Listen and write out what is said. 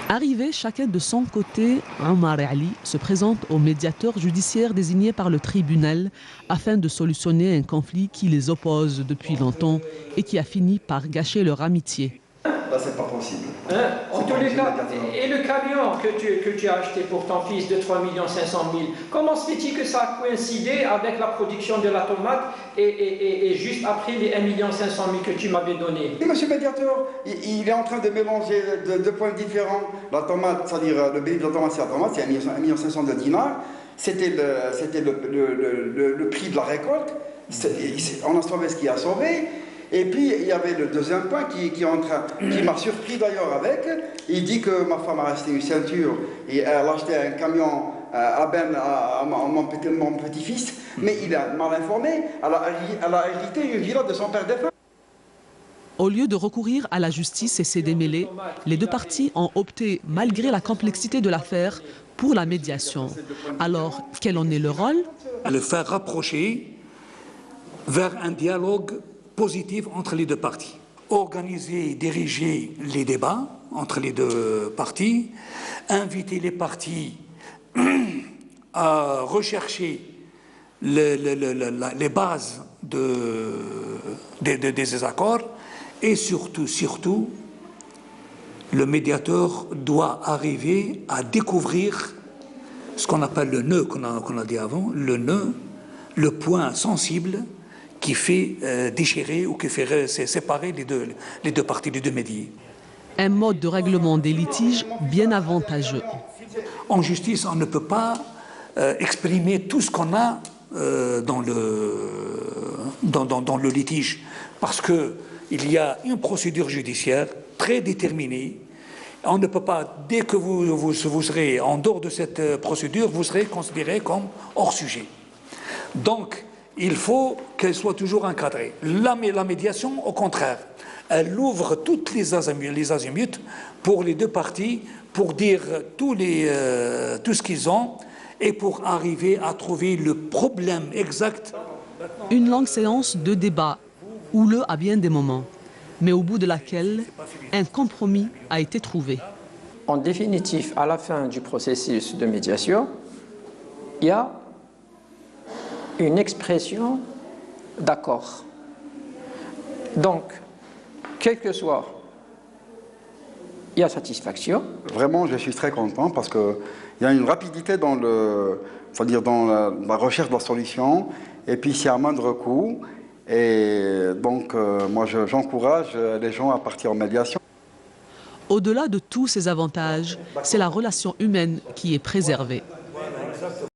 Arrivé chacun de son côté, Omar et Ali se présentent au médiateur judiciaire désigné par le tribunal afin de solutionner un conflit qui les oppose depuis longtemps et qui a fini par gâcher leur amitié. Là, c'est pas possible. En tous les cas, et le camion que tu as acheté pour ton fils de 3 500 000, comment se fait-il que ça a coïncidé avec la production de la tomate et juste après les 1 500 000 que tu m'avais donné? Monsieur le médiateur, il est en train de mélanger deux points différents. La tomate, c'est-à-dire le bénéfice de la tomate, c'est la tomate, c'est 1 500 000 de dinars. C'était le prix de la récolte. On a sauvé ce qui a sauvé. Et puis, il y avait le deuxième point qui m'a surpris d'ailleurs avec. Il dit que ma femme a acheté une ceinture et elle a acheté un camion à mon petit-fils, mais il a mal informé. Elle a hérité une villa de son père défunt. Au lieu de recourir à la justice et s'y démêler, les deux parties ont opté, malgré la complexité de l'affaire, pour la médiation. Alors, quel en est le rôle? Le faire rapprocher vers un dialogue positif entre les deux parties. Organiser, diriger les débats entre les deux parties, inviter les parties à rechercher les bases des désaccords et surtout, le médiateur doit arriver à découvrir ce qu'on appelle le nœud qu'on a dit avant, le nœud, le point sensible qui fait déchirer ou qui fait séparer les deux parties, les deux médias. Un mode de règlement des litiges bien avantageux. En justice, on ne peut pas exprimer tout ce qu'on a dans le litige, parce qu'il y a une procédure judiciaire très déterminée. On ne peut pas, dès que vous serez en dehors de cette procédure, vous serez considéré comme hors sujet. Donc, il faut qu'elle soit toujours encadrée. La médiation, au contraire, elle ouvre toutes les azimuts pour les deux parties, pour dire tout ce qu'ils ont et pour arriver à trouver le problème exact. Une longue séance de débat, houleux à bien des moments, mais au bout de laquelle un compromis a été trouvé. En définitive, à la fin du processus de médiation, il y a une expression d'accord. Donc, quel que soit, il y a satisfaction. Vraiment, je suis très content parce qu'il y a une rapidité dans la recherche de la solution et puis c'est à moindre coût. Et donc, moi, j'encourage les gens à partir en médiation. Au-delà de tous ces avantages, c'est la relation humaine qui est préservée.